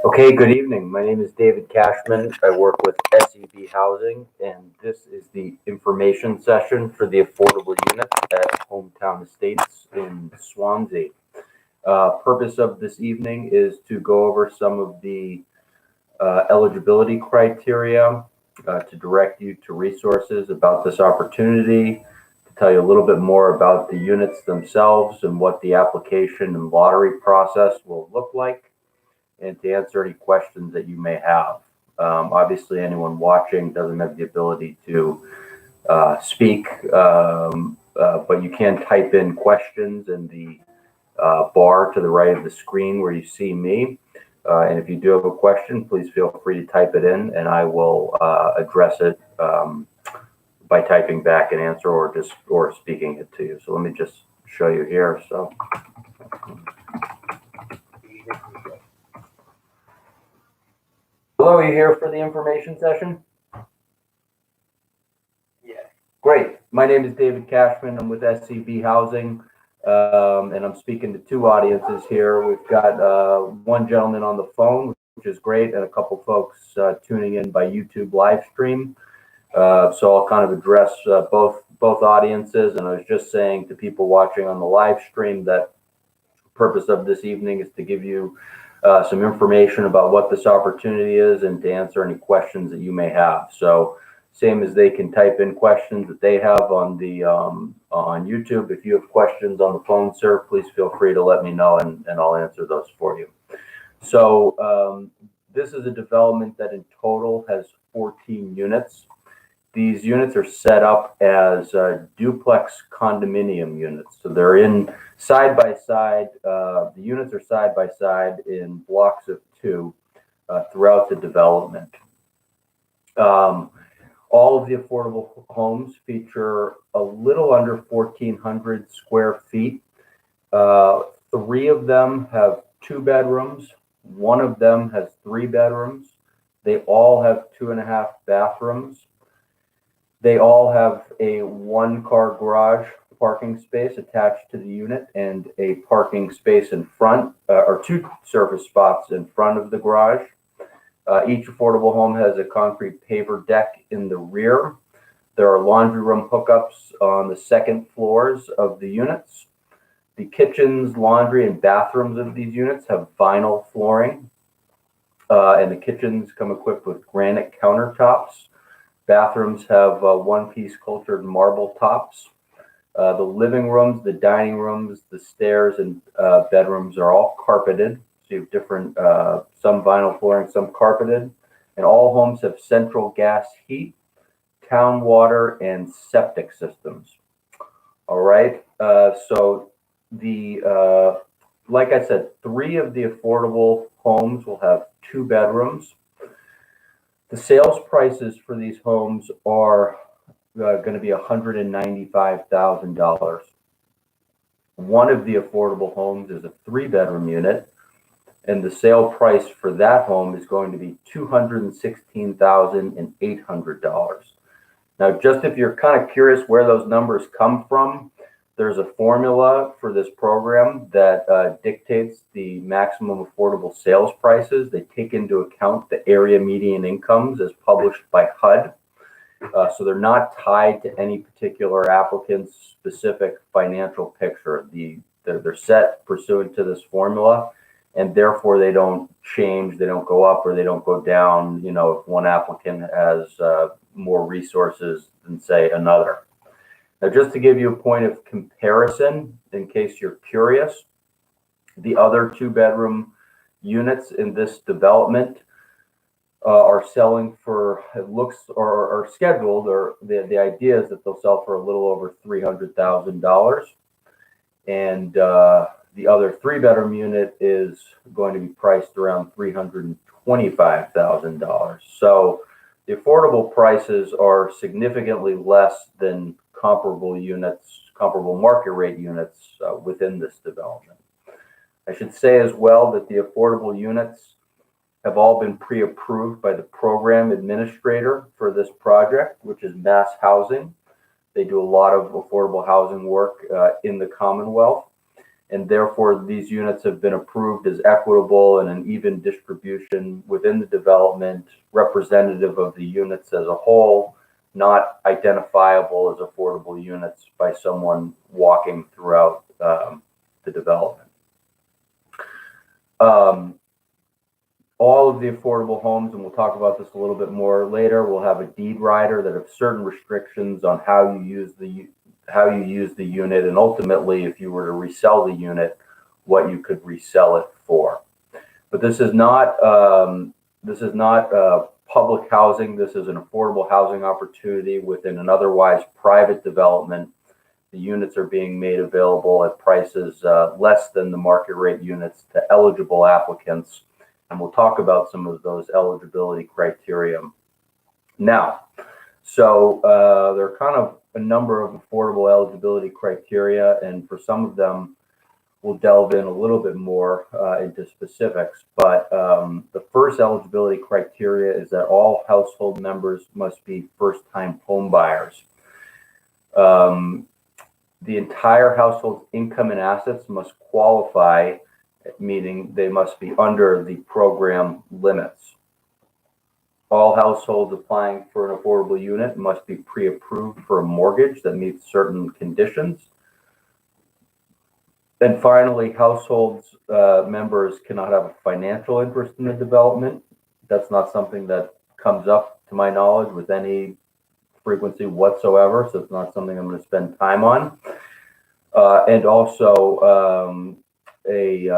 Okay, good evening. My name is David Cashman. I work with SEB Housing, and this is the information session for the affordable units at Hometown Estates in Swansea. Purpose of this evening is to go over some of the eligibility criteria, to direct you to resources about this opportunity, to tell you a little bit more about the units themselves and what the application and lottery process will look like, and to answer any questions that you may have. Obviously, anyone watching doesn't have the ability to speak, but you can type in questions in the bar to the right of the screen where you see me. And if you do have a question, please feel free to type it in, and I will address it by typing back an answer or speaking it to you. So let me just show you here. So. Hello, are you here for the information session? Yeah. Great. My name is David Cashman. I'm with SEB Housing, and I'm speaking to two audiences here. We've got one gentleman on the phone, which is great, and a couple folks tuning in by YouTube live stream. So I'll kind of address both audiences, and I was just saying to people watching on the live stream that the purpose of this evening is to give you some information about what this opportunity is and to answer any questions that you may have. So same as they can type in questions that they have on the on YouTube. If you have questions on the phone, sir, please feel free to let me know, and I'll answer those for you. So this is a development that in total has 14 units. These units are set up as duplex condominium units. So they're in side by side. The units are side by side in blocks of two throughout the development. All of the affordable homes feature a little under 1,400 square feet. 3 of them have 2 bedrooms. 1 of them has 3 bedrooms. They all have 2.5 bathrooms. They all have a 1-car garage parking space attached to the unit and a parking space in front, or 2 surface spots in front of the garage. Each affordable home has a concrete paver deck in the rear. There are laundry room hookups on the second floors of the units. The kitchens, laundry, and bathrooms of these units have vinyl flooring, and the kitchens come equipped with granite countertops. Bathrooms have one-piece cultured marble tops. The living rooms, the dining rooms, the stairs, and bedrooms are all carpeted. So you have different, some vinyl flooring, some carpeted. And all homes have central gas heat, town water, and septic systems. All right. So like I said, 3 of the affordable homes will have 2 bedrooms. The sales prices for these homes are going to be $195,000. One of the affordable homes is a 3-bedroom unit, and the sale price for that home is going to be $216,800. Now, just if you're kind of curious where those numbers come from, there's a formula for this program that dictates the maximum affordable sales prices. They take into account the area median incomes as published by HUD. So they're not tied to any particular applicant's specific financial picture. They're set pursuant to this formula, and therefore they don't change, they don't go up or they don't go down, you know, if one applicant has more resources than, say, another. Now, just to give you a point of comparison, in case you're curious, the other 2-bedroom units in this development are selling for, it looks, or are scheduled, or the idea is that they'll sell for a little over $300,000. And the other 3-bedroom unit is going to be priced around $325,000. So the affordable prices are significantly less than comparable units, comparable market rate units within this development. I should say as well that the affordable units have all been pre-approved by the program administrator for this project, which is Mass Housing. They do a lot of affordable housing work in the Commonwealth. and therefore these units have been approved as equitable and an even distribution within the development, representative of the units as a whole, not identifiable as affordable units by someone walking throughout the development. All of the affordable homes, and we'll talk about this a little bit more later, will have a deed rider that have certain restrictions on how you use the unit, and ultimately, if you were to resell the unit, what you could resell it for. But this is not public housing. This is an affordable housing opportunity within an otherwise private development. The units are being made available at prices less than the market rate units to eligible applicants. And we'll talk about some of those eligibility criteria now. So there are kind of a number of affordable eligibility criteria, and for some of them, we'll delve in a little bit more into specifics. But the first eligibility criteria is that all household members must be first-time home buyers. The entire household's income and assets must qualify, meaning they must be under the program limits. All households applying for an affordable unit must be pre-approved for a mortgage that meets certain conditions. And finally, households members cannot have a financial interest in the development. That's not something that comes up, to my knowledge, with any frequency whatsoever, so it's not something I'm going to spend time on. And also, a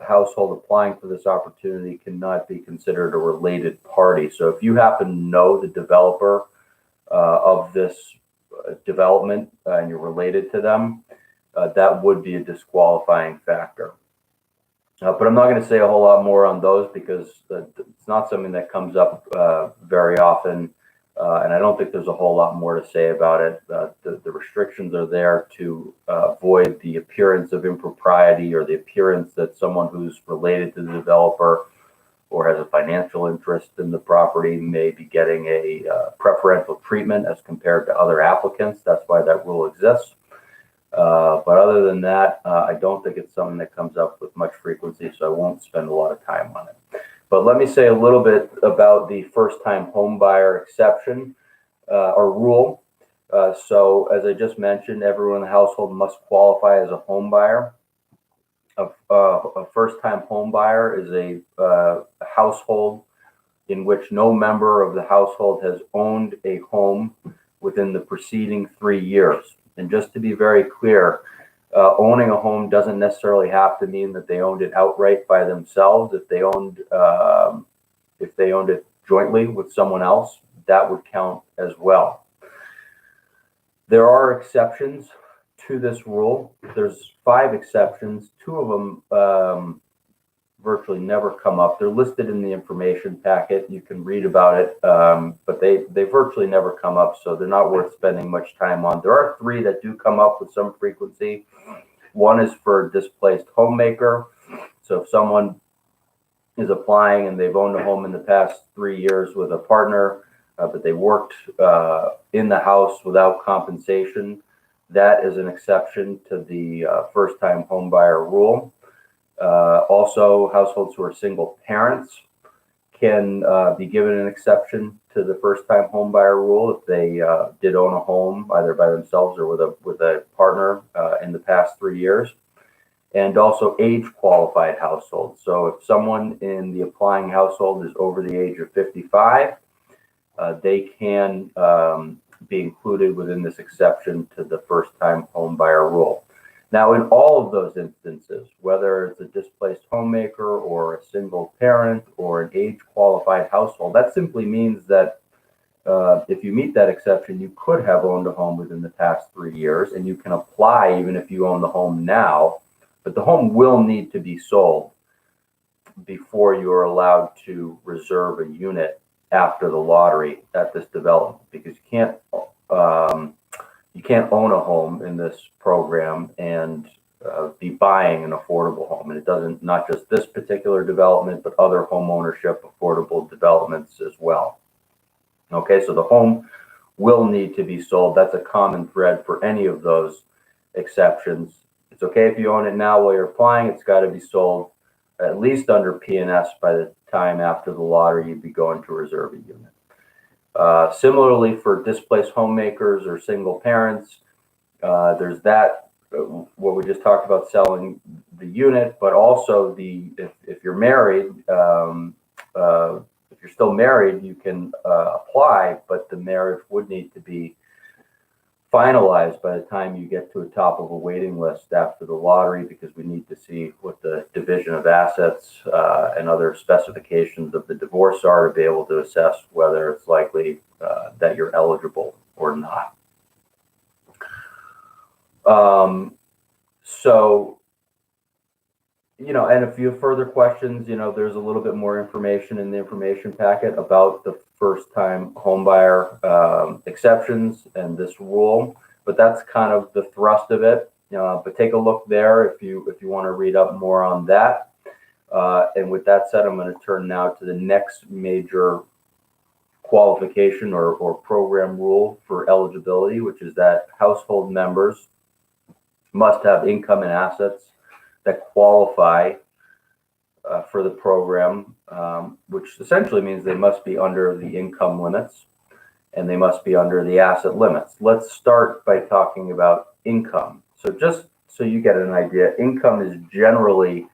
household applying for this opportunity cannot be considered a related party. So if you happen to know the developer of this development and you're related to them, that would be a disqualifying factor. But I'm not going to say a whole lot more on those because it's not something that comes up very often. And I don't think there's a whole lot more to say about it. The restrictions are there to avoid the appearance of impropriety or the appearance that someone who's related to the developer or has a financial interest in the property may be getting a preferential treatment as compared to other applicants. That's why that rule exists. But other than that, I don't think it's something that comes up with much frequency, so I won't spend a lot of time on it. But let me say a little bit about the first-time home buyer exception or rule. So as I just mentioned, everyone in the household must qualify as a home buyer. A first-time home buyer is a household in which no member of the household has owned a home within the preceding 3 years. And just to be very clear, owning a home doesn't necessarily have to mean that they owned it outright by themselves. If they owned it jointly with someone else, that would count as well. There are exceptions to this rule. There's 5 exceptions. 2 of them virtually never come up. They're listed in the information packet. You can read about it, but they virtually never come up, so they're not worth spending much time on. There are 3 that do come up with some frequency. One is for displaced homemaker. So if someone is applying and they've owned a home in the past 3 years with a partner, but they worked in the house without compensation, that is an exception to the first-time home buyer rule. Also, households who are single parents can be given an exception to the first-time home buyer rule if they did own a home either by themselves or with a partner in the past 3 years. And also age-qualified households. So if someone in the applying household is over the age of 55, they can be included within this exception to the first-time home buyer rule. Now, in all of those instances, whether it's a displaced homemaker or a single parent or an age-qualified household, that simply means that if you meet that exception, you could have owned a home within the past 3 years, and you can apply even if you own the home now, but the home will need to be sold before you are allowed to reserve a unit after the lottery at this development, because you can't own a home in this program and be buying an affordable home. And it doesn't, not just this particular development, but other home ownership affordable developments as well. Okay, so the home will need to be sold. That's a common thread for any of those exceptions. It's okay if you own it now while you're applying. It's got to be sold at least under P&S by the time after the lottery you'd be going to reserve a unit. Similarly, for displaced homemakers or single parents, there's that, what we just talked about, selling the unit, but also if you're married, if you're still married, you can apply, but the marriage would need to be finalized by the time you get to the top of a waiting list after the lottery, because we need to see what the division of assets and other specifications of the divorce are to be able to assess whether it's likely that you're eligible or not. So, and if you have further questions, there's a little bit more information in the information packet about the first-time homebuyer exceptions and this rule, but that's kind of the thrust of it. But take a look there if you want to read up more on that. And with that said, I'm going to turn now to the next major qualification or program rule for eligibility, which is that household members must have income and assets that qualify for the program, which essentially means they must be under the income limits and they must be under the asset limits. Let's start by talking about income. So just so you get an idea, income is generally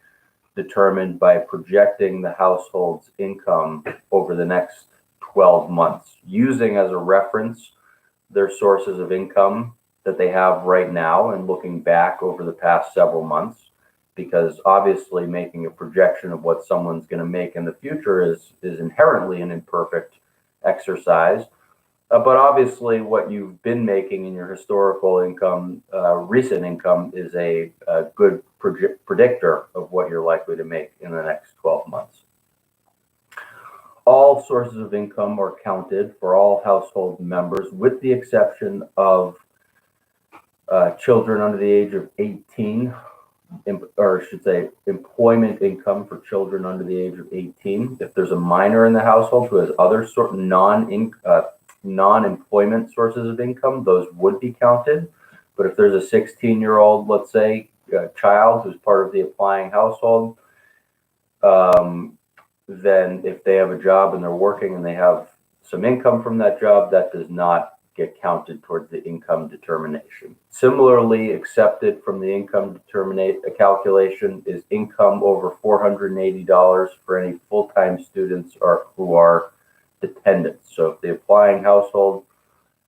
determined by projecting the household's income over the next 12 months, using as a reference their sources of income that they have right now and looking back over the past several months, because obviously making a projection of what someone's going to make in the future is inherently an imperfect exercise. But obviously what you've been making in your historical income, recent income, is a good predictor of what you're likely to make in the next 12 months. All sources of income are counted for all household members, with the exception of children under the age of 18, or I should say employment income for children under the age of 18. If there's a minor in the household who has other sort of non-employment sources of income, those would be counted. But if there's a 16-year-old, let's say, child who's part of the applying household, then if they have a job and they're working and they have some income from that job, that does not get counted towards the income determination. Similarly, accepted from the income calculation is income over $480 for any full-time students who are dependents. So if the applying household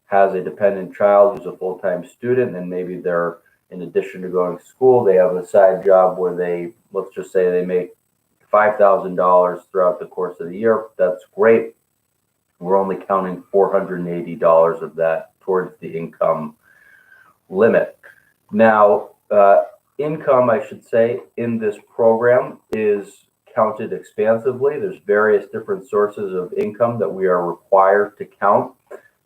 has a dependent child who's a full-time student, and maybe they're, in addition to going to school, they have a side job where they, let's just say they make $5,000 throughout the course of the year, that's great. We're only counting $480 of that towards the income limit. Now, income, I should say, in this program is counted expansively. There's various different sources of income that we are required to count.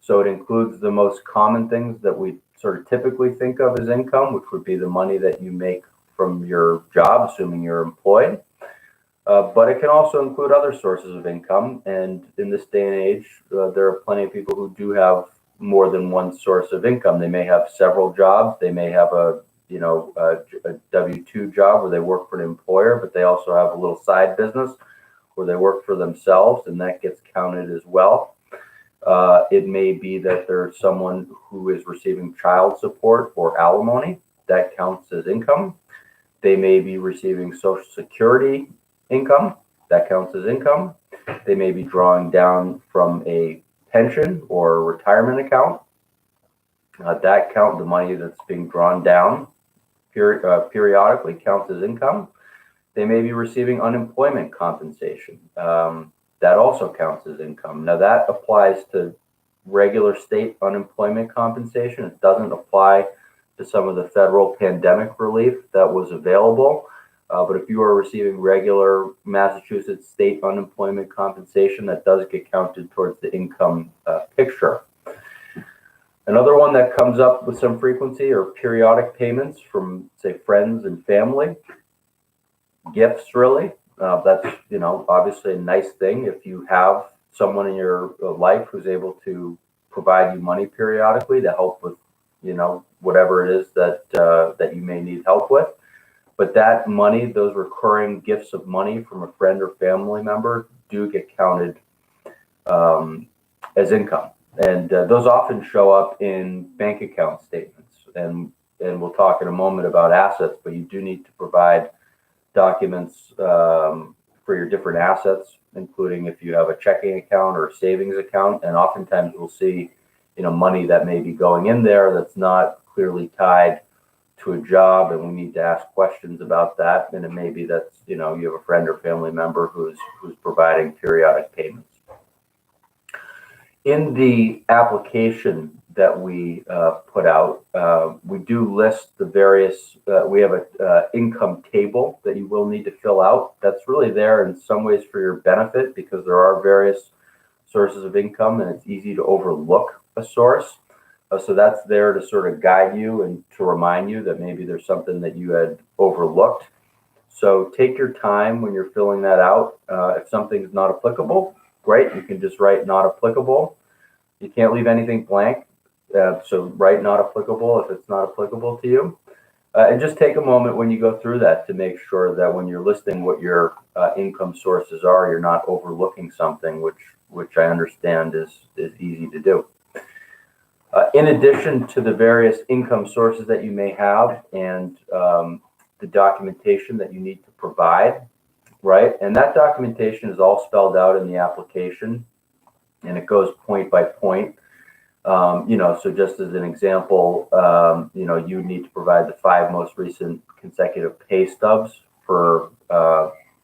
So it includes the most common things that we sort of typically think of as income, which would be the money that you make from your job, assuming you're employed. But it can also include other sources of income. And in this day and age, there are plenty of people who do have more than one source of income. They may have several jobs. They may have a W-2 job where they work for an employer, but they also have a little side business where they work for themselves, and that gets counted as well. It may be that there's someone who is receiving child support or alimony. That counts as income. They may be receiving Social Security income. That counts as income. They may be drawing down from a pension or a retirement account. That count, the money that's being drawn down periodically, counts as income. They may be receiving unemployment compensation. That also counts as income. Now that applies to regular state unemployment compensation. It doesn't apply to some of the federal pandemic relief that was available. But if you are receiving regular Massachusetts state unemployment compensation, that does get counted towards the income picture. Another one that comes up with some frequency are periodic payments from, say, friends and family. Gifts, really. That's, obviously a nice thing if you have someone in your life who's able to provide you money periodically to help with, whatever it is that you may need help with. But that money, those recurring gifts of money from a friend or family member, do get counted as income. And those often show up in bank account statements. And we'll talk in a moment about assets, but you do need to provide documents for your different assets, including if you have a checking account or a savings account. And oftentimes we'll see, money that may be going in there that's not clearly tied to a job, and we need to ask questions about that. And it may be that, you have a friend or family member who's providing periodic payments. In the application that we put out, we do list the various, we have an income table that you will need to fill out. That's really there in some ways for your benefit, because there are various sources of income and it's easy to overlook a source. So that's there to sort of guide you and to remind you that maybe there's something that you had overlooked. So take your time when you're filling that out. If something's not applicable, great, you can just write not applicable. You can't leave anything blank. So write not applicable if it's not applicable to you. And just take a moment when you go through that to make sure that when you're listing what your income sources are, you're not overlooking something, which I understand is easy to do. In addition to the various income sources that you may have and the documentation that you need to provide, right? And that documentation is all spelled out in the application, and it goes point by point. So just as an example, you need to provide the 5 most recent consecutive pay stubs for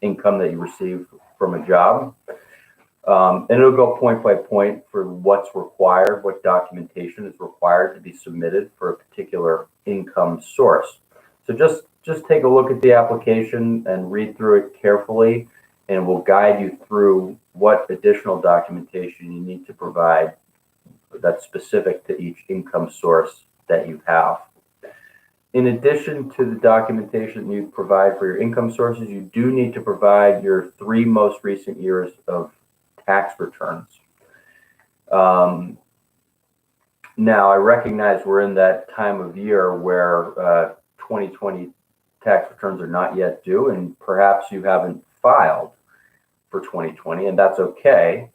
income that you receive from a job. And it'll go point by point for what's required, what documentation is required to be submitted for a particular income source. So just take a look at the application and read through it carefully, and we'll guide you through what additional documentation you need to provide that's specific to each income source that you have. In addition to the documentation you provide for your income sources, you do need to provide your 3 most recent years of tax returns. Now, I recognize we're in that time of year where 2020 tax returns are not yet due, and perhaps you haven't filed for 2020, and that's okay.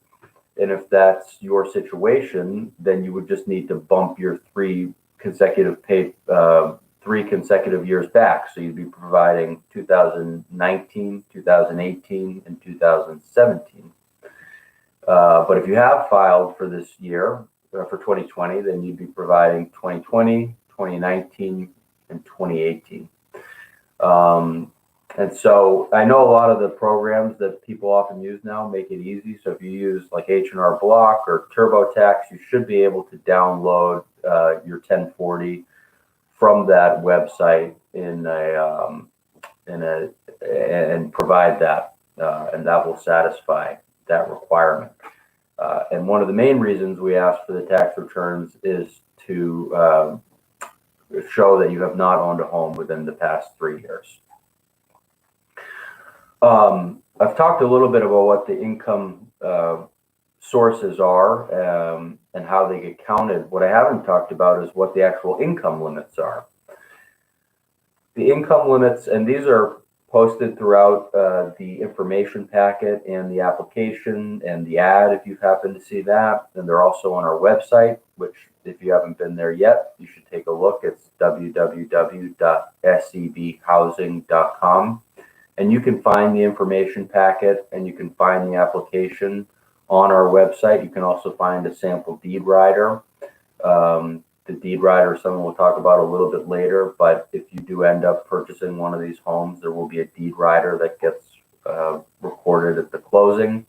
And if that's your situation, then you would just need to bump your 3 consecutive years back. So you'd be providing 2019, 2018, and 2017. But if you have filed for this year, for 2020, then you'd be providing 2020, 2019, and 2018. And so I know a lot of the programs that people often use now make it easy. So if you use like H&R Block or TurboTax, you should be able to download your 1040 from that website and provide that, and that will satisfy that requirement. And one of the main reasons we ask for the tax returns is to show that you have not owned a home within the past 3 years. I've talked a little bit about what the income sources are and how they get counted. What I haven't talked about is what the actual income limits are. The income limits, and these are posted throughout the information packet and the application and the ad, if you happen to see that. And they're also on our website, which if you haven't been there yet, you should take a look. It's www.sebhousing.com. And you can find the information packet and you can find the application on our website. You can also find a sample deed rider. The deed rider is something we'll talk about a little bit later, but if you do end up purchasing one of these homes, there will be a deed rider that gets recorded at the closing.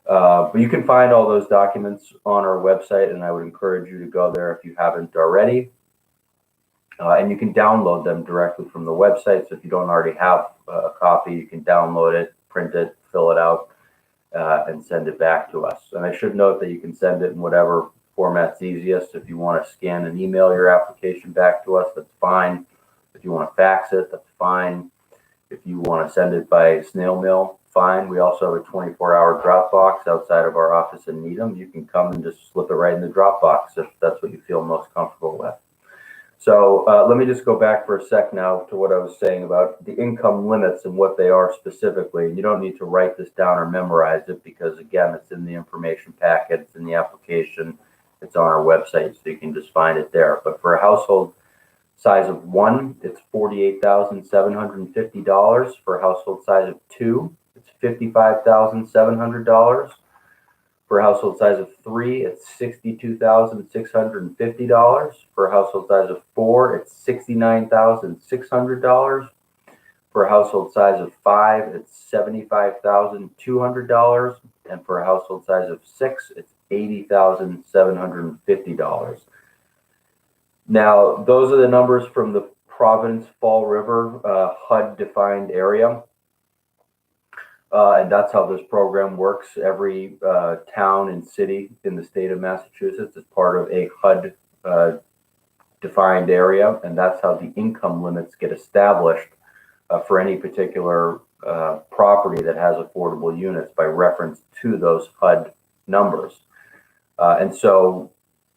But you can find all those documents on our website, and I would encourage you to go there if you haven't already. And you can download them directly from the website. So if you don't already have a copy, you can download it, print it, fill it out, and send it back to us. And I should note that you can send it in whatever format's easiest. If you want to scan and email your application back to us, that's fine. If you want to fax it, that's fine. If you want to send it by snail mail, fine. We also have a 24-hour drop box outside of our office in Needham. You can come and just slip it right in the drop box if that's what you feel most comfortable with. So let me just go back for a sec now to what I was saying about the income limits and what they are specifically. You don't need to write this down or memorize it because, again, it's in the information packet, it's in the application, it's on our website, so you can just find it there. But for a household size of 1, it's $48,750. For a household size of 2, it's $55,700. For a household size of 3, it's $62,650. For a household size of 4, it's $69,600. For a household size of 5, it's $75,200. And for a household size of 6, it's $80,750. Now, those are the numbers from the Providence Fall River HUD-defined area. And that's how this program works. Every town and city in the state of Massachusetts is part of a HUD-defined area, and that's how the income limits get established for any particular property that has affordable units by reference to those HUD numbers. And so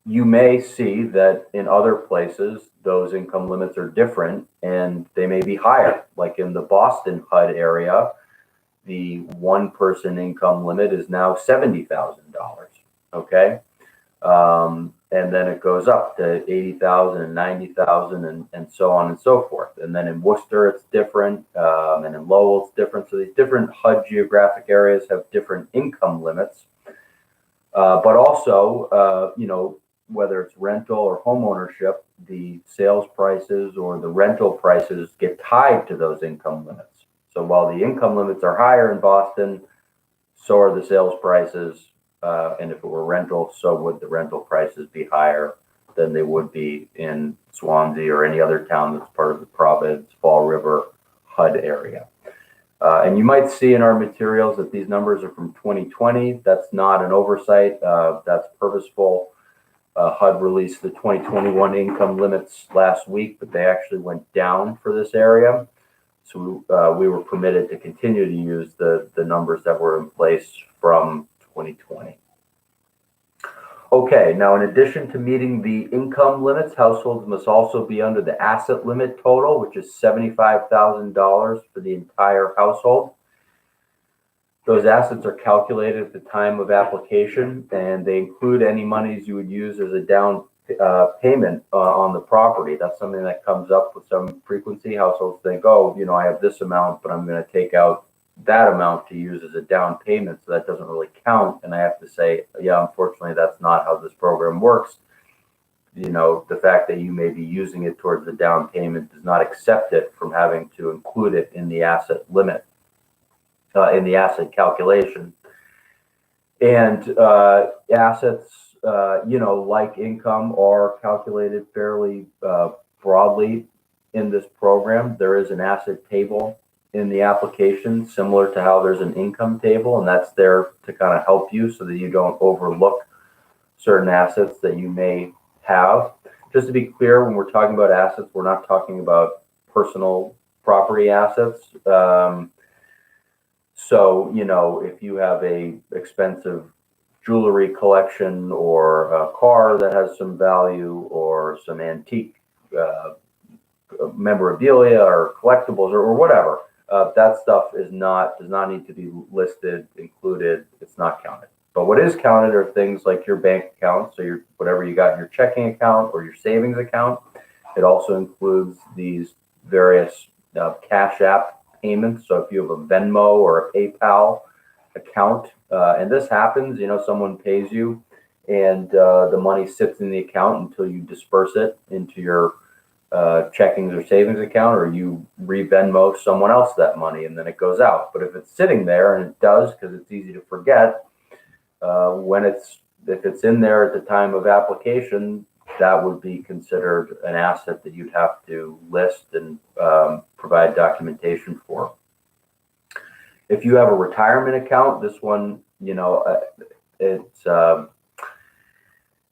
you may see that in other places, those income limits are different and they may be higher. Like in the Boston HUD area, the one-person income limit is now $70,000, okay? And then it goes up to $80,000 and $90,000 and so on and so forth. And then in Worcester, it's different, and in Lowell, it's different. So these different HUD geographic areas have different income limits. But also, you know, whether it's rental or home ownership, the sales prices or the rental prices get tied to those income limits. So while the income limits are higher in Boston, so are the sales prices. And if it were rental, so would the rental prices be higher than they would be in Swansea or any other town that's part of the Providence Fall River HUD area. And you might see in our materials that these numbers are from 2020. That's not an oversight. That's purposeful. HUD released the 2021 income limits last week, but they actually went down for this area. So we were permitted to continue to use the numbers that were in place from 2020. Okay, now in addition to meeting the income limits, households must also be under the asset limit total, which is $75,000 for the entire household. Those assets are calculated at the time of application, and they include any monies you would use as a down payment on the property. That's something that comes up with some frequency. Households think, oh, you know, I have this amount, but I'm going to take out that amount to use as a down payment, so that doesn't really count. And I have to say, yeah, unfortunately, that's not how this program works. You know, the fact that you may be using it towards the down payment does not accept it from having to include it in the asset limit, in the asset calculation. And assets, you know, like income, are calculated fairly broadly in this program. There is an asset table in the application, similar to how there's an income table, and that's there to kind of help you so that you don't overlook certain assets that you may have. Just to be clear, when we're talking about assets, we're not talking about personal property assets. So, you know, if you have a expensive jewelry collection or a car that has some value or some antique memorabilia or collectibles or whatever, that stuff does not need to be listed, included. It's not counted. But what is counted are things like your bank account, so your whatever you got in your checking account or your savings account. It also includes these various Cash App payments. So if you have a Venmo or a PayPal account, and this happens, you know, someone pays you and the money sits in the account until you disperse it into your checkings or savings account, or you re-Venmo someone else that money and then it goes out. But if it's sitting there, and it does because it's easy to forget, if it's in there at the time of application, that would be considered an asset that you'd have to list and provide documentation for. If you have a retirement account, this one, you know, it's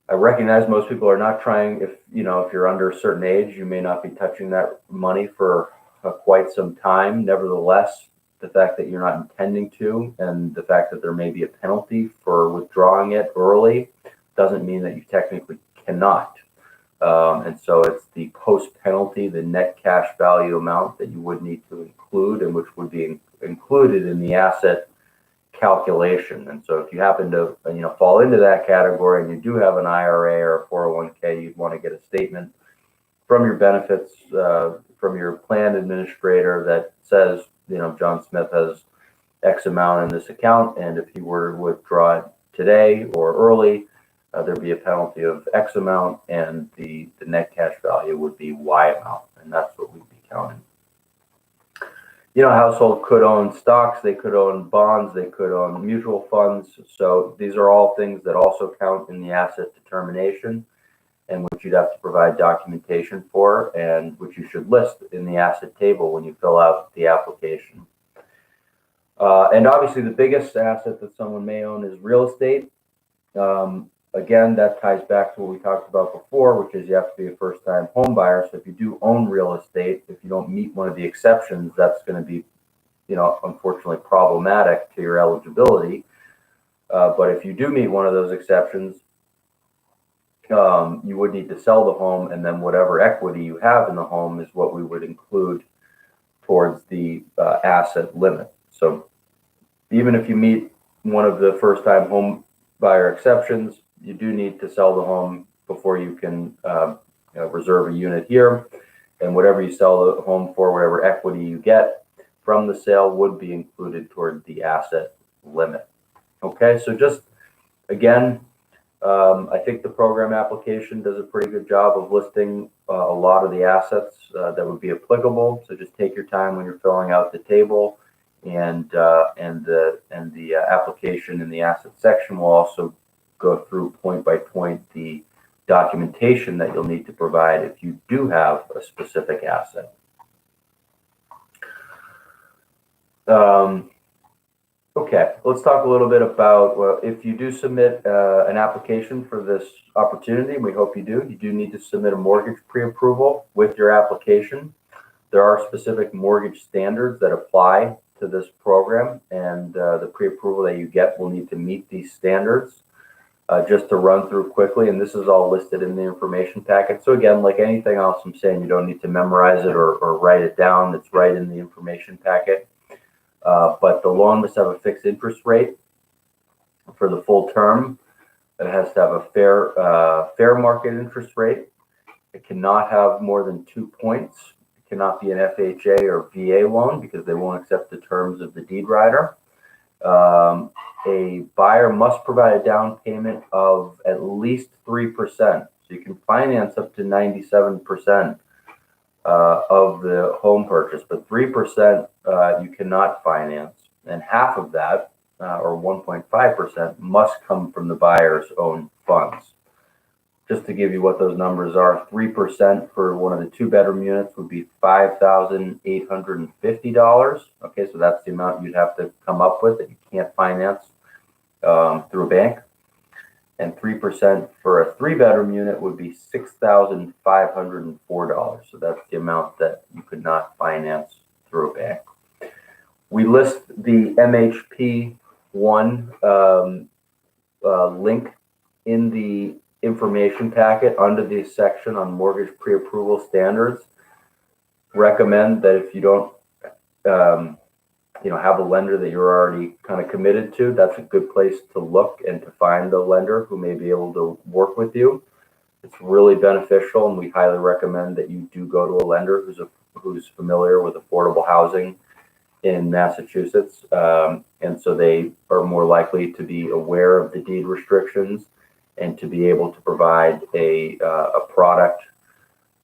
I recognize most people are not trying. If you're under a certain age, you may not be touching that money for quite some time. Nevertheless, the fact that you're not intending to, and the fact that there may be a penalty for withdrawing it early, doesn't mean that you technically cannot. And so it's the post-penalty, the net cash value amount that you would need to include, and which would be included in the asset calculation. And so if you happen to fall into that category and you do have an IRA or a 401k, you'd want to get a statement from your benefits, from your plan administrator that says, John Smith has X amount in this account, and if he were to withdraw it today or early, there'd be a penalty of X amount, and the net cash value would be Y amount, and that's what we'd be counting. A household could own stocks, they could own bonds, they could own mutual funds. So these are all things that also count in the asset determination, and which you'd have to provide documentation for, and which you should list in the asset table when you fill out the application. And obviously the biggest asset that someone may own is real estate. Again, that ties back to what we talked about before, which is you have to be a first-time home buyer. So if you do own real estate, if you don't meet one of the exceptions, that's going to be, unfortunately problematic to your eligibility. But if you do meet one of those exceptions, you would need to sell the home, and then whatever equity you have in the home is what we would include towards the asset limit. So even if you meet one of the first-time home buyer exceptions, you do need to sell the home before you can reserve a unit here. And whatever you sell the home for, whatever equity you get from the sale would be included toward the asset limit. Okay, so just again, I think the program application does a pretty good job of listing a lot of the assets that would be applicable. So just take your time when you're filling out the table, and the application in the asset section will also go through point by point the documentation that you'll need to provide if you do have a specific asset. Okay, let's talk a little bit about, if you do submit an application for this opportunity, we hope you do need to submit a mortgage pre-approval with your application. There are specific mortgage standards that apply to this program, and the pre-approval that you get will need to meet these standards. Just to run through quickly, and this is all listed in the information packet. So again, like anything else I'm saying, you don't need to memorize it or write it down. It's right in the information packet. But the loan must have a fixed interest rate for the full term. It has to have a fair market interest rate. It cannot have more than 2 points. It cannot be an FHA or VA loan because they won't accept the terms of the deed rider. A buyer must provide a down payment of at least 3%. So you can finance up to 97% of the home purchase, but 3% you cannot finance, and half of that, or 1.5%, must come from the buyer's own funds. Just to give you what those numbers are, 3% for one of the 2-bedroom units would be $5,850. Okay, so that's the amount you'd have to come up with that you can't finance through a bank. And 3% for a 3-bedroom unit would be $6,504. So that's the amount that you could not finance through a bank. We list the MHP1 link in the information packet under the section on mortgage pre-approval standards. Recommend that if you don't have a lender that you're already kind of committed to, that's a good place to look and to find a lender who may be able to work with you. It's really beneficial, and we highly recommend that you do go to a lender who's familiar with affordable housing in Massachusetts, and so they are more likely to be aware of the deed restrictions and to be able to provide a product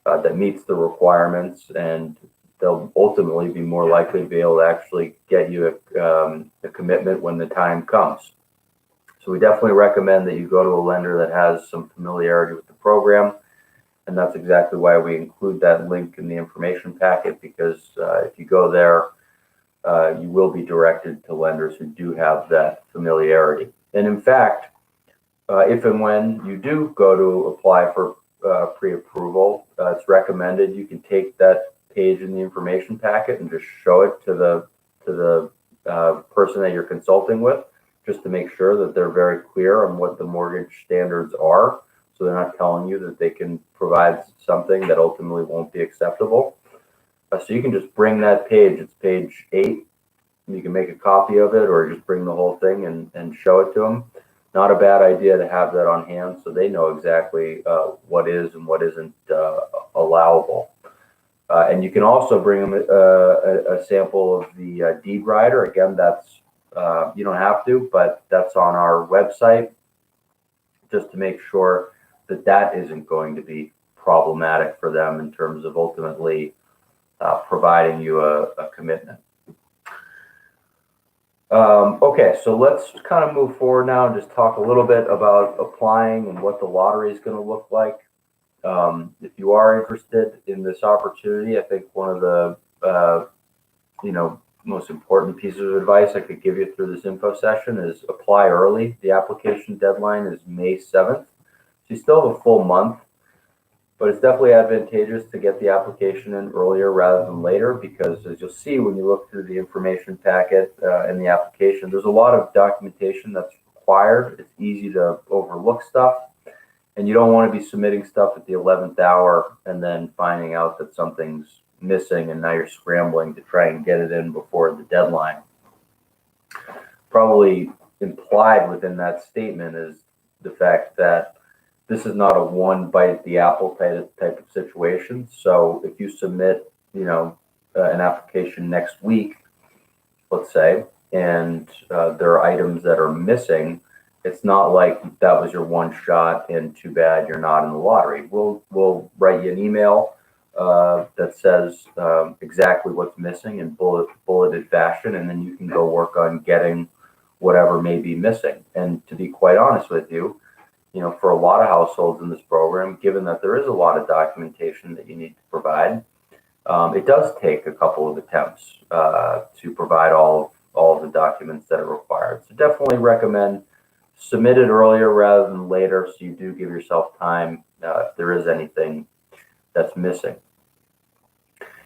that meets the requirements, and they'll ultimately be more likely to be able to actually get you a commitment when the time comes. So we definitely recommend that you go to a lender that has some familiarity with the program, and that's exactly why we include that link in the information packet, because if you go there, you will be directed to lenders who do have that familiarity. And in fact, if and when you do go to apply for pre-approval, it's recommended you can take that page in the information packet and just show it to the person that you're consulting with, just to make sure that they're very clear on what the mortgage standards are, so they're not telling you that they can provide something that ultimately won't be acceptable. So you can just bring that page. It's page 8. You can make a copy of it or just bring the whole thing and show it to them. Not a bad idea to have that on hand so they know exactly what is and what isn't allowable. And you can also bring them a sample of the deed rider. Again, that's you don't have to, but that's on our website just to make sure that that isn't going to be problematic for them in terms of ultimately providing you a commitment. Okay, so let's kind of move forward now and just talk a little bit about applying and what the lottery is going to look like. If you are interested in this opportunity, I think one of the most important pieces of advice I could give you through this info session is apply early. The application deadline is May 7th. So you still have a full month, but it's definitely advantageous to get the application in earlier rather than later because, as you'll see when you look through the information packet and the application, there's a lot of documentation that's required. It's easy to overlook stuff, and you don't want to be submitting stuff at the 11th hour and then finding out that something's missing and now you're scrambling to try and get it in before the deadline. Probably implied within that statement is the fact that this is not a one bite at the apple type of situation. So if you submit, an application next week, let's say, and there are items that are missing, it's not like that was your one shot and too bad you're not in the lottery. We'll write you an email that says exactly what's missing in bulleted fashion, and then you can go work on getting whatever may be missing. And to be quite honest with you, for a lot of households in this program, given that there is a lot of documentation that you need to provide, it does take a couple of attempts to provide all of the documents that are required. So definitely recommend submit it earlier rather than later, so you do give yourself time if there is anything that's missing.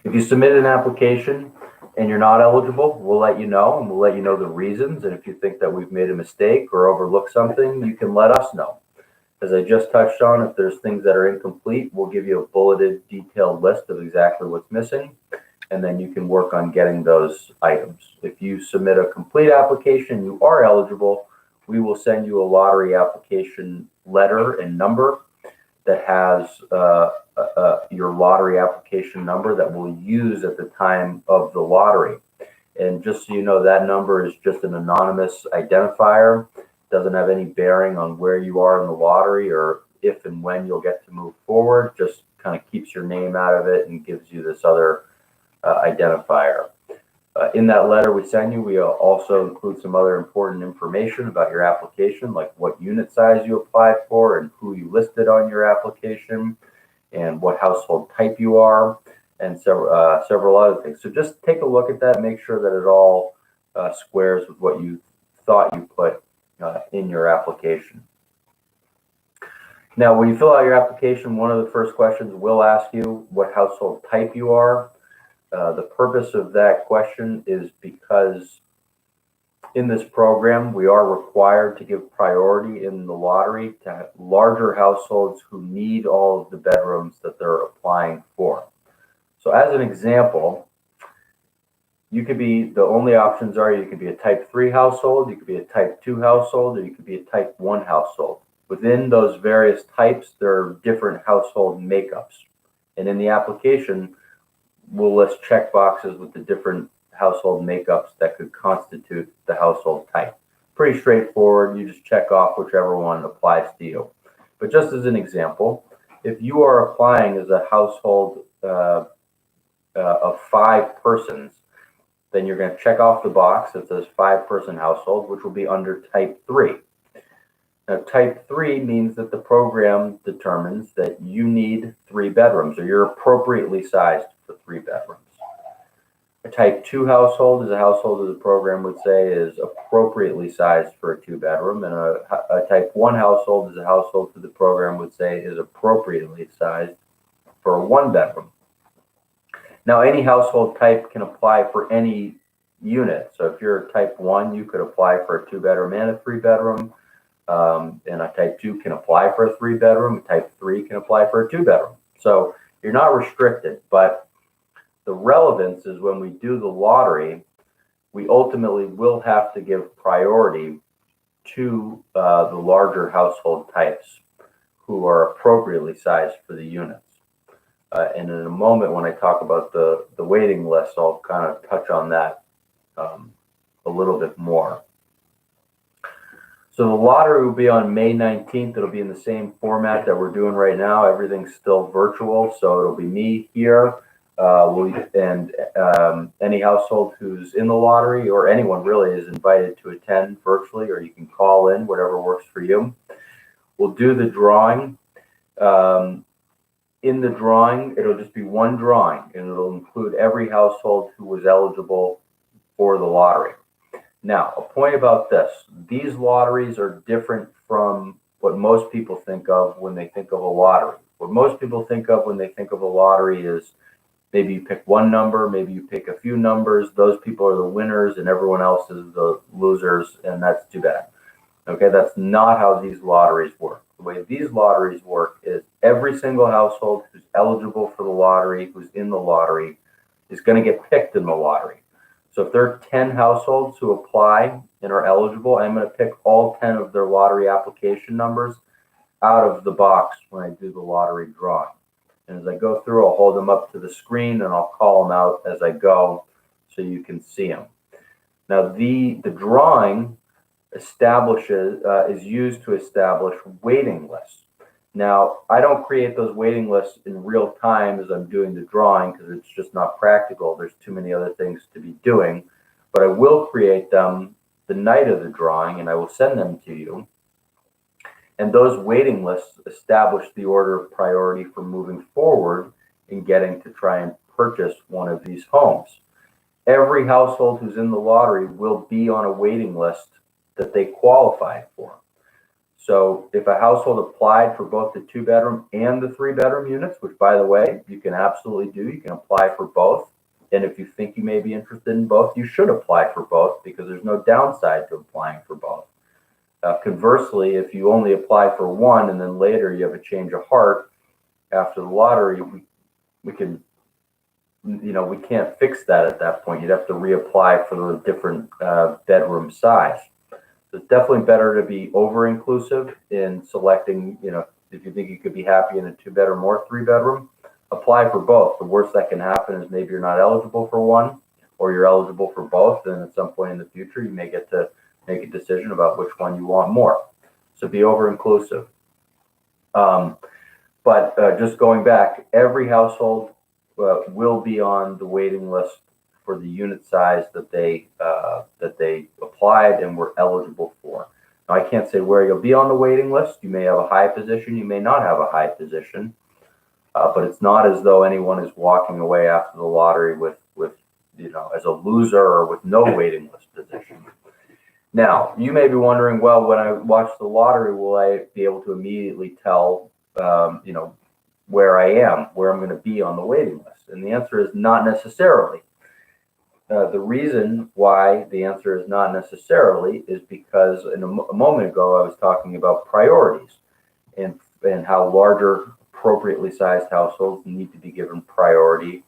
If you submit an application and you're not eligible, we'll let you know, and we'll let you know the reasons. And if you think that we've made a mistake or overlooked something, you can let us know. As I just touched on, if there's things that are incomplete, we'll give you a bulleted, detailed list of exactly what's missing, and then you can work on getting those items. If you submit a complete application, you are eligible, we will send you a lottery application letter and number that has your lottery application number that we'll use at the time of the lottery. And just so you know, that number is just an anonymous identifier. Doesn't have any bearing on where you are in the lottery or if and when you'll get to move forward. Just kind of keeps your name out of it and gives you this other identifier. In that letter we send you, we also include some other important information about your application, like what unit size you applied for and who you listed on your application and what household type you are, and several other things. So just take a look at that, make sure that it all squares with what you thought you put in your application. Now, when you fill out your application, one of the first questions will ask you what household type you are. The purpose of that question is because in this program, we are required to give priority in the lottery to larger households who need all of the bedrooms that they're applying for. So as an example, you could be, the only options are you could be a type 3 household, you could be a type 2 household, or you could be a type 1 household. Within those various types, there are different household makeups. And in the application, we'll list check boxes with the different household makeups that could constitute the household type. Pretty straightforward. You just check off whichever one applies to you. But just as an example, if you are applying as a household of 5 persons, then you're going to check off the box that says 5-person household, which will be under type 3. Now, type 3 means that the program determines that you need 3 bedrooms, or you're appropriately sized for 3 bedrooms. A type 2 household is a household that the program would say is appropriately sized for a 2-bedroom, and a type 1 household is a household that the program would say is appropriately sized for a 1-bedroom. Now, any household type can apply for any unit. So if you're a type 1, you could apply for a 2-bedroom and a 3-bedroom. and a type 2 can apply for a 3-bedroom. A type 3 can apply for a 2-bedroom. So you're not restricted, but the relevance is when we do the lottery, we ultimately will have to give priority to the larger household types who are appropriately sized for the units. And in a moment, when I talk about the waiting list, I'll kind of touch on that a little bit more. So the lottery will be on May 19th. It'll be in the same format that we're doing right now. Everything's still virtual, so it'll be me here. Any household who's in the lottery, or anyone really, is invited to attend virtually, or you can call in, whatever works for you. We'll do the drawing. In the drawing, it'll just be one drawing, and it'll include every household who was eligible for the lottery. Now, a point about this: these lotteries are different from what most people think of when they think of a lottery. What most people think of when they think of a lottery is maybe you pick one number, maybe you pick a few numbers. Those people are the winners, and everyone else is the losers, and that's too bad. Okay, that's not how these lotteries work. The way these lotteries work is every single household who's eligible for the lottery, who's in the lottery, is going to get picked in the lottery. So if there are 10 households who apply and are eligible, I'm going to pick all 10 of their lottery application numbers out of the box when I do the lottery drawing. And as I go through, I'll hold them up to the screen and I'll call them out as I go so you can see them. Now, the drawing is used to establish waiting lists. Now, I don't create those waiting lists in real time as I'm doing the drawing because it's just not practical. There's too many other things to be doing, but I will create them the night of the drawing and I will send them to you. And those waiting lists establish the order of priority for moving forward in getting to try and purchase one of these homes. Every household who's in the lottery will be on a waiting list that they qualified for. So if a household applied for both the 2-bedroom and the 3-bedroom units, which, by the way, you can absolutely do, you can apply for both. And if you think you may be interested in both, you should apply for both because there's no downside to applying for both. Conversely, if you only apply for one and then later you have a change of heart after the lottery, we can't fix that at that point. You'd have to reapply for the different bedroom size. So it's definitely better to be over-inclusive in selecting, if you think you could be happy in a 2-bedroom or 3-bedroom, apply for both. The worst that can happen is maybe you're not eligible for one or you're eligible for both. And at some point in the future, you may get to make a decision about which one you want more. So be over-inclusive. But just going back, every household will be on the waiting list for the unit size that they applied and were eligible for. Now, I can't say where you'll be on the waiting list. You may have a high position, you may not have a high position, but it's not as though anyone is walking away after the lottery with as a loser or with no waiting list position. Now, you may be wondering, well, when I watch the lottery, will I be able to immediately tell, where I am, where I'm going to be on the waiting list? And the answer is not necessarily. The reason why the answer is not necessarily is because a moment ago I was talking about priorities and how larger, appropriately sized households need to be given priority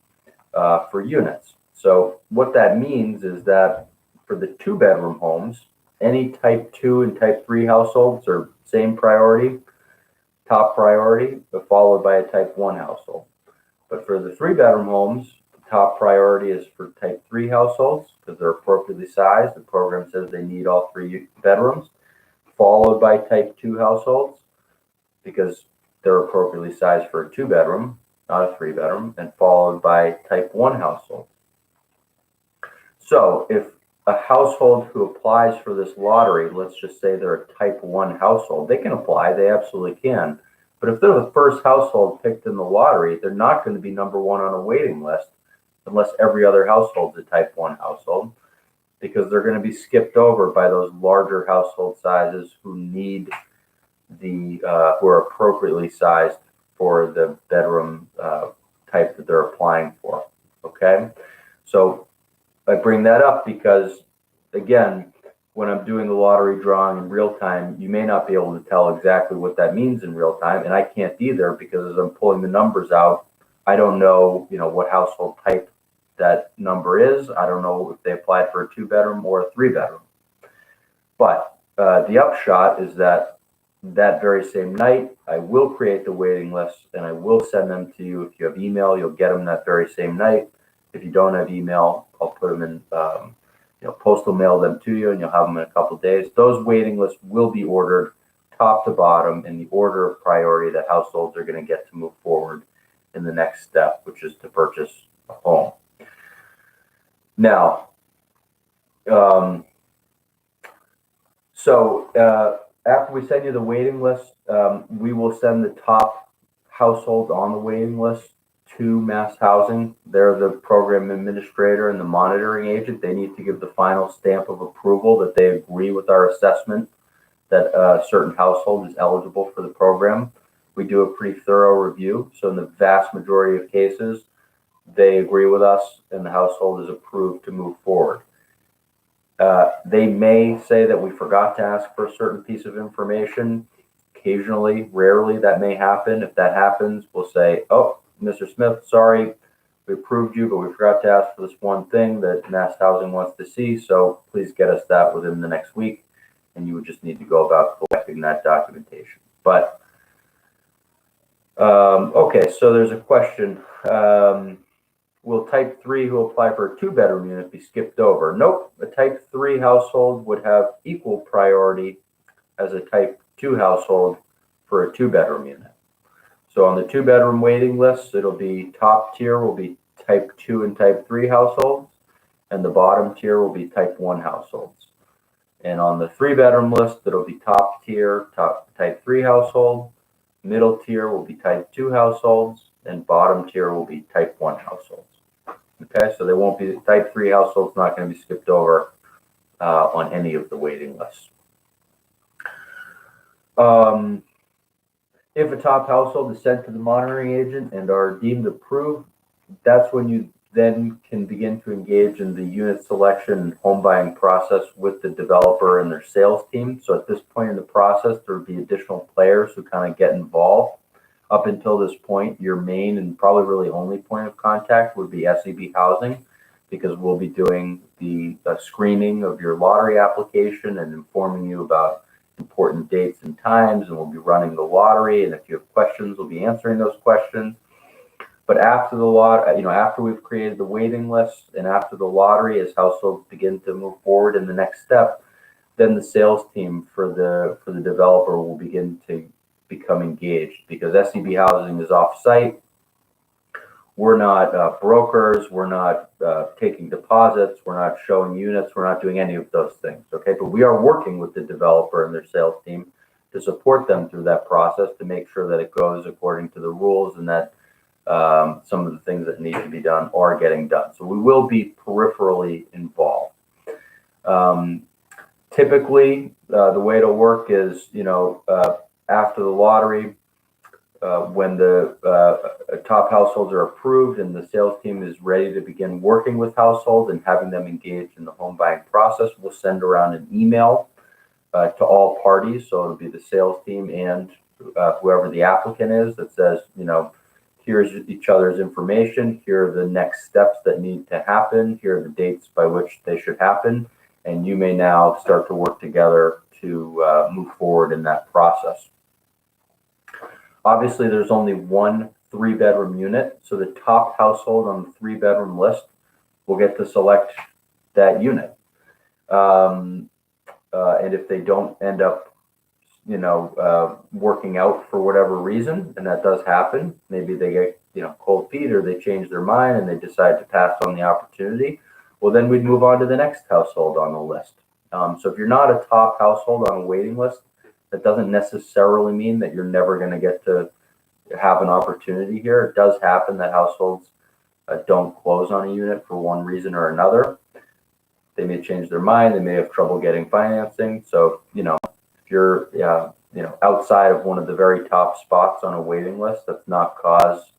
for units. So what that means is that for the 2-bedroom homes, any type 2 and type 3 households are same priority, top priority, but followed by a type 1 household. But for the 3-bedroom homes, top priority is for type 3 households because they're appropriately sized. The program says they need all 3 bedrooms, followed by type 2 households because they're appropriately sized for a 2-bedroom, not a 3-bedroom, and followed by type 1 households. So if a household who applies for this lottery, let's just say they're a type 1 household, they can apply, they absolutely can. But if they're the first household picked in the lottery, they're not going to be number 1 on a waiting list unless every other household is a type 1 household, because they're going to be skipped over by those larger household sizes who need who are appropriately sized for the bedroom type that they're applying for. Okay, so I bring that up because, again, when I'm doing the lottery drawing in real time, you may not be able to tell exactly what that means in real time, and I can't either, because as I'm pulling the numbers out, I don't know, what household type that number is. I don't know if they applied for a 2-bedroom or a 3-bedroom. But the upshot is that very same night, I will create the waiting list and I will send them to you. If you have email, you'll get them that very same night. If you don't have email, I'll put them in, postal mail them to you, and you'll have them in a couple of days. Those waiting lists will be ordered top to bottom in the order of priority that households are going to get to move forward in the next step, which is to purchase a home. Now, after we send you the waiting list, we will send the top households on the waiting list to Mass Housing. They're the program administrator and the monitoring agent. They need to give the final stamp of approval that they agree with our assessment that a certain household is eligible for the program. We do a pretty thorough review. So in the vast majority of cases, they agree with us and the household is approved to move forward. They may say that we forgot to ask for a certain piece of information. Occasionally, rarely, that may happen. If that happens, we'll say, oh, Mr. Smith, sorry, we approved you, but we forgot to ask for this one thing that Mass Housing wants to see, so please get us that within the next week, and you would just need to go about collecting that documentation. But, okay, so there's a question. Will type 3 who apply for a 2-bedroom unit be skipped over? Nope. A type 3 household would have equal priority as a type 2 household for a 2-bedroom unit. So on the 2-bedroom waiting list, it'll be top tier will be type 2 and type 3 households, and the bottom tier will be type 1 households. And on the 3-bedroom list, it'll be top tier, type 3 household, middle tier will be type 2 households, and bottom tier will be type 1 households. Okay, so there won't be type 3 households not going to be skipped over on any of the waiting lists. If a top household is sent to the monitoring agent and are deemed approved, that's when you then can begin to engage in the unit selection and home buying process with the developer and their sales team. So at this point in the process, there would be additional players who kind of get involved. Up until this point, your main and probably really only point of contact would be SEB Housing, because we'll be doing the screening of your lottery application and informing you about important dates and times, and we'll be running the lottery. And if you have questions, we'll be answering those questions. But after the after we've created the waiting list and after the lottery, as households begin to move forward in the next step, then the sales team for the developer will begin to become engaged, because SEB Housing is off-site. We're not brokers. We're not taking deposits. We're not showing units. We're not doing any of those things. Okay, but we are working with the developer and their sales team to support them through that process to make sure that it goes according to the rules and that some of the things that need to be done are getting done. So we will be peripherally involved. Typically, the way it'll work is, after the lottery, when the top households are approved and the sales team is ready to begin working with households and having them engaged in the home buying process, we'll send around an email to all parties. So it'll be the sales team and whoever the applicant is that says, here's each other's information. Here are the next steps that need to happen. Here are the dates by which they should happen. And you may now start to work together to move forward in that process. Obviously, there's only one 3-bedroom unit, so the top household on the 3-bedroom list will get to select that unit. And if they don't end up, working out for whatever reason, and that does happen, maybe they get, cold feet, or they change their mind and they decide to pass on the opportunity, well, then we'd move on to the next household on the list. So if you're not a top household on a waiting list, that doesn't necessarily mean that you're never going to get to have an opportunity here. It does happen that households don't close on a unit for one reason or another. They may change their mind. They may have trouble getting financing. So, if you're, outside of one of the very top spots on a waiting list, that's not cause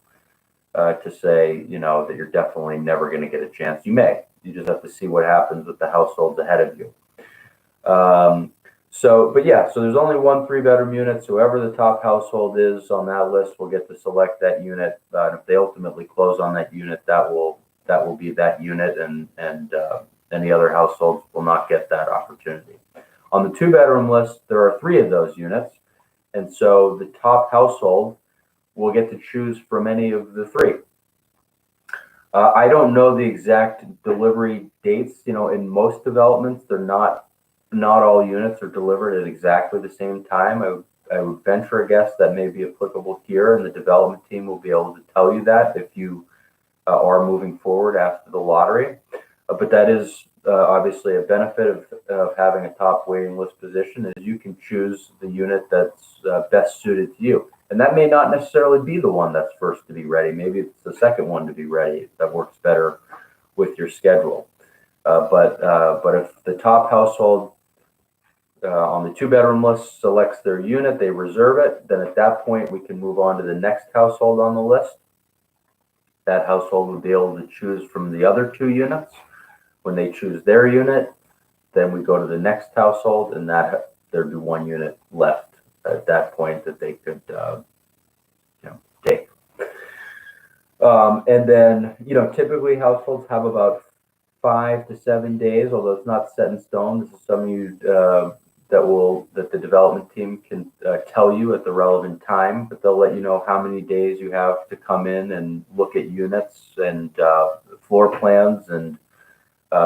to say, that you're definitely never going to get a chance. You may. You just have to see what happens with the households ahead of you. But yeah, so there's only one 3-bedroom unit. So whoever the top household is on that list will get to select that unit. And if they ultimately close on that unit, that will be that unit, and any other households will not get that opportunity. On the 2-bedroom list, there are 3 of those units, and so the top household will get to choose from any of the 3. I don't know the exact delivery dates. In most developments, they're not all units are delivered at exactly the same time. I would venture a guess that may be applicable here, and the development team will be able to tell you that if you are moving forward after the lottery. But that is obviously a benefit of having a top waiting list position, is you can choose the unit that's best suited to you. And that may not necessarily be the one that's first to be ready. Maybe it's the second one to be ready that works better with your schedule. But if the top household on the 2-bedroom list selects their unit, they reserve it, then at that point we can move on to the next household on the list. That household will be able to choose from the other 2 units. When they choose their unit, then we go to the next household, and there'd be 1 unit left at that point that they could take. And then, typically households have about 5 to 7 days, although it's not set in stone. This is something that the development team can tell you at the relevant time, but they'll let you know how many days you have to come in and look at units and floor plans and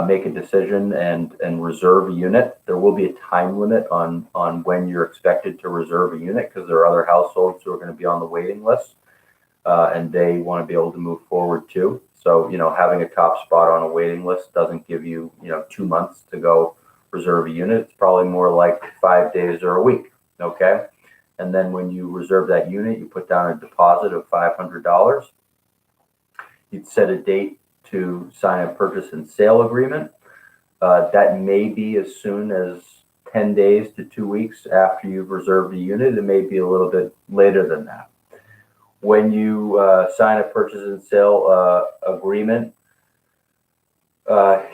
make a decision and reserve a unit. There will be a time limit on when you're expected to reserve a unit, because there are other households who are going to be on the waiting list, and they want to be able to move forward too. So, having a top spot on a waiting list doesn't give you, 2 months to go reserve a unit. It's probably more like 5 days or a week. Okay. And then when you reserve that unit, you put down a deposit of $500. You'd set a date to sign a purchase and sale agreement. That may be as soon as 10 days to 2 weeks after you've reserved a unit. It may be a little bit later than that. When you sign a purchase and sale agreement,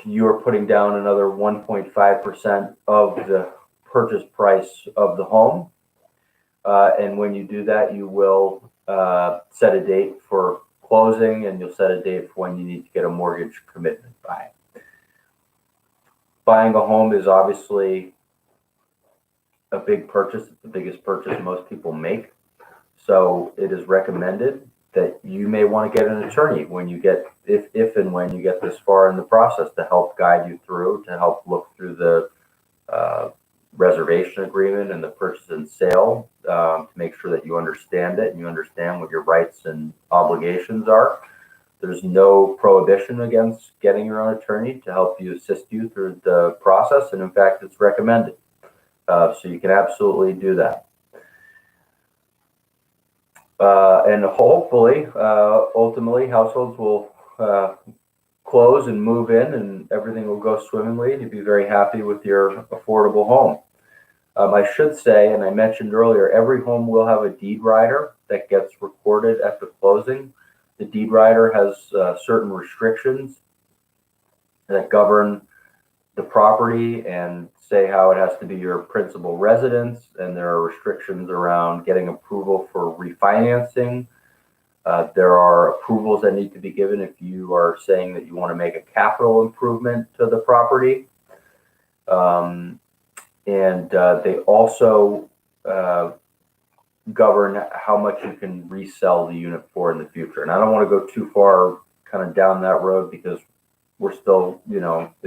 you're putting down another 1.5% of the purchase price of the home. And when you do that, you will set a date for closing, and you'll set a date for when you need to get a mortgage commitment by. Buying a home is obviously a big purchase. It's the biggest purchase most people make. So it is recommended that you may want to get an attorney when you get, if and when you get this far in the process, to help guide you through, to help look through the reservation agreement and the purchase and sale, to make sure that you understand it and you understand what your rights and obligations are. There's no prohibition against getting your own attorney to help you, assist you through the process, and in fact, it's recommended. So you can absolutely do that. And hopefully, ultimately, households will close and move in, and everything will go swimmingly, and you'll be very happy with your affordable home. I should say, and I mentioned earlier, every home will have a deed rider that gets recorded at the closing. The deed rider has certain restrictions that govern the property and say how it has to be your principal residence, and there are restrictions around getting approval for refinancing. There are approvals that need to be given if you are saying that you want to make a capital improvement to the property. And they also govern how much you can resell the unit for in the future. And I don't want to go too far kind of down that road, because we're still, in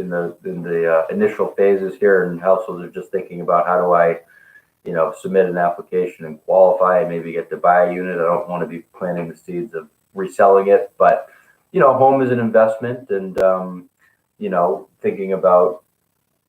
the initial phases here, and households are just thinking about, how do I, submit an application and qualify and maybe get to buy a unit. I don't want to be planting the seeds of reselling it, but, home is an investment, and, thinking about,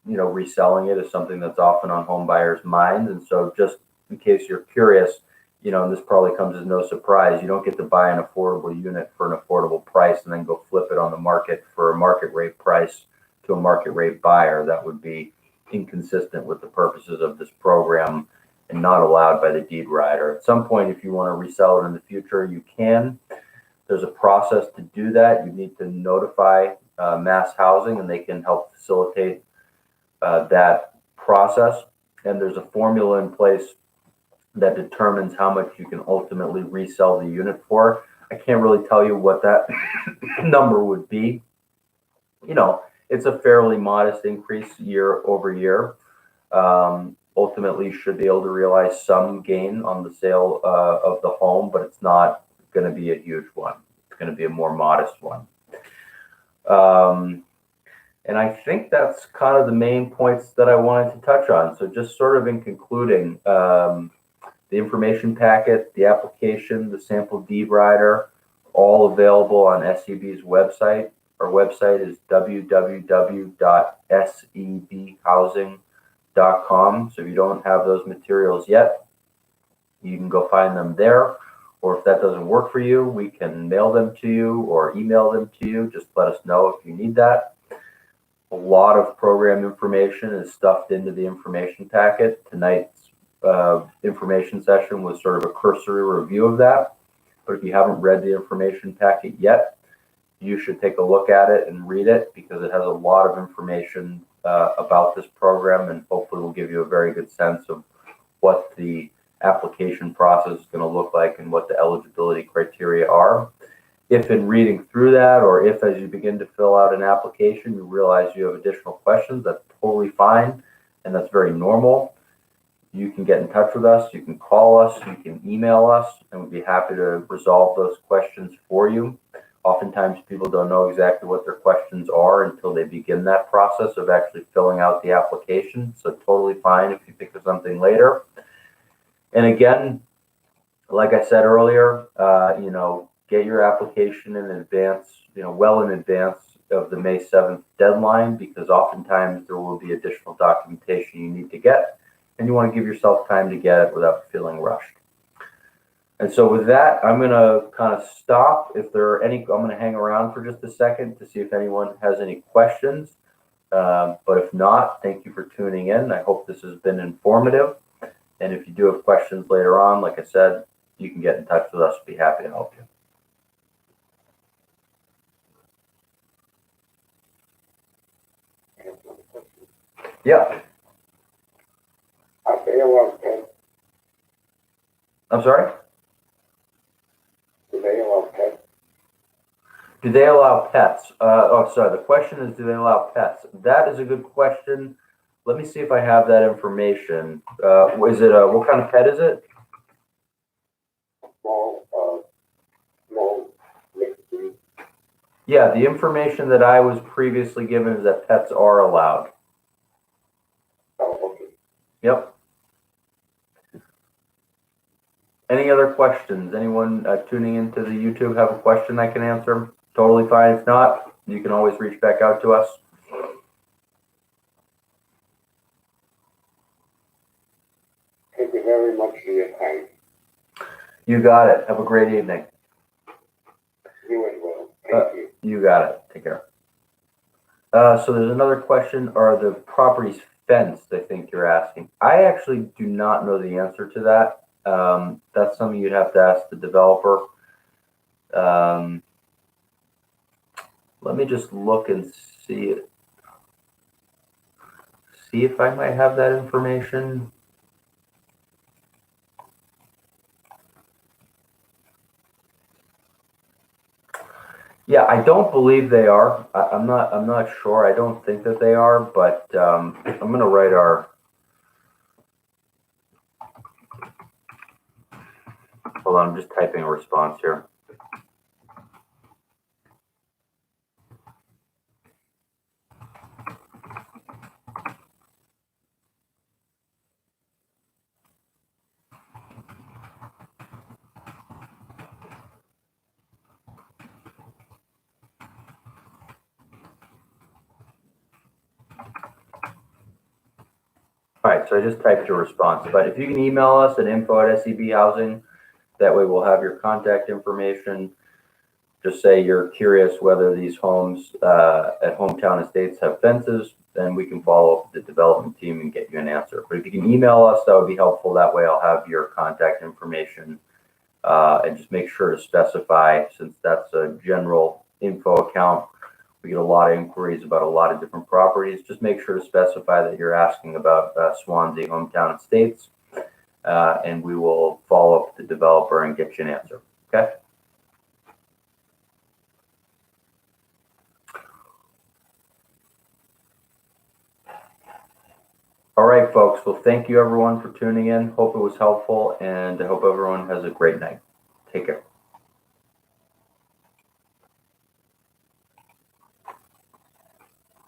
reselling it is something that's often on home buyers' minds. And so, just in case you're curious, and this probably comes as no surprise, you don't get to buy an affordable unit for an affordable price and then go flip it on the market for a market rate price to a market rate buyer. That would be inconsistent with the purposes of this program and not allowed by the deed rider. At some point, if you want to resell it in the future, you can. There's a process to do that. You need to notify Mass Housing, and they can help facilitate that process, and there's a formula in place that determines how much you can ultimately resell the unit for. I can't really tell you what that number would be. You know, it's a fairly modest increase year over year. Ultimately, you should be able to realize some gain on the sale of the home, but it's not going to be a huge one. It's going to be a more modest one. And I think that's kind of the main points that I wanted to touch on. So just sort of in concluding, the information packet, the application, the sample deed rider, all available on SEB's website. Our website is www.sebhousing.com. So if you don't have those materials yet, you can go find them there. Or if that doesn't work for you, we can mail them to you or email them to you. Just let us know if you need that. A lot of program information is stuffed into the information packet. Tonight's information session was sort of a cursory review of that. But if you haven't read the information packet yet, you should take a look at it and read it, because it has a lot of information about this program, and hopefully will give you a very good sense of what the application process is going to look like and what the eligibility criteria are. If in reading through that, or if as you begin to fill out an application, you realize you have additional questions, that's totally fine, and that's very normal. You can get in touch with us, you can call us, you can email us, and we'd be happy to resolve those questions for you. Oftentimes people don't know exactly what their questions are until they begin that process of actually filling out the application, so totally fine if you think of something later. And again, like I said earlier, get your application in advance, well in advance of the May 7th deadline, because oftentimes there will be additional documentation you need to get, and you want to give yourself time to get it without feeling rushed. And so with that, I'm going to kind of stop. If there are any, I'm going to hang around for just a second to see if anyone has any questions. But if not, thank you for tuning in. I hope this has been informative. And if you do have questions later on, like I said, you can get in touch with us. We'd be happy to help you. Yeah. I'm sorry? Do they allow pets? Do they allow pets? Sorry. The question is, do they allow pets? That is a good question. Let me see if I have that information. Is it what kind of pet is it? Small mixed breed. Yeah, the information that I was previously given is that pets are allowed. Oh, okay. Yep. Any other questions? Anyone tuning into the YouTube have a question I can answer? Totally fine. If not, you can always reach back out to us. Thank you very much for your time. You got it. Have a great evening. You as well. Thank you. You got it. Take care. So there's another question. Are the properties fenced? I think you're asking. I actually do not know the answer to that. That's something you'd have to ask the developer. Let me just look and see if I might have that information. Yeah, I don't believe they are. I'm not sure. I don't think that they are, but I'm going to write our. Hold on, I'm just typing a response here. All right, so I just typed your response. But if you can email us at info@SEB that way we'll have your contact information. Just say you're curious whether these homes at Hometown Estates have fences, then we can follow up with the development team and get you an answer. But if you can email us, that would be helpful. That way I'll have your contact information and just make sure to specify, since that's a general info account, We get a lot of inquiries about a lot of different properties. Just make sure to specify that you're asking about Swansea Hometown Estates, and we will follow up with the developer and get you an answer. Okay. All right, folks. Well, thank you everyone for tuning in. Hope it was helpful, and I hope everyone has a great night.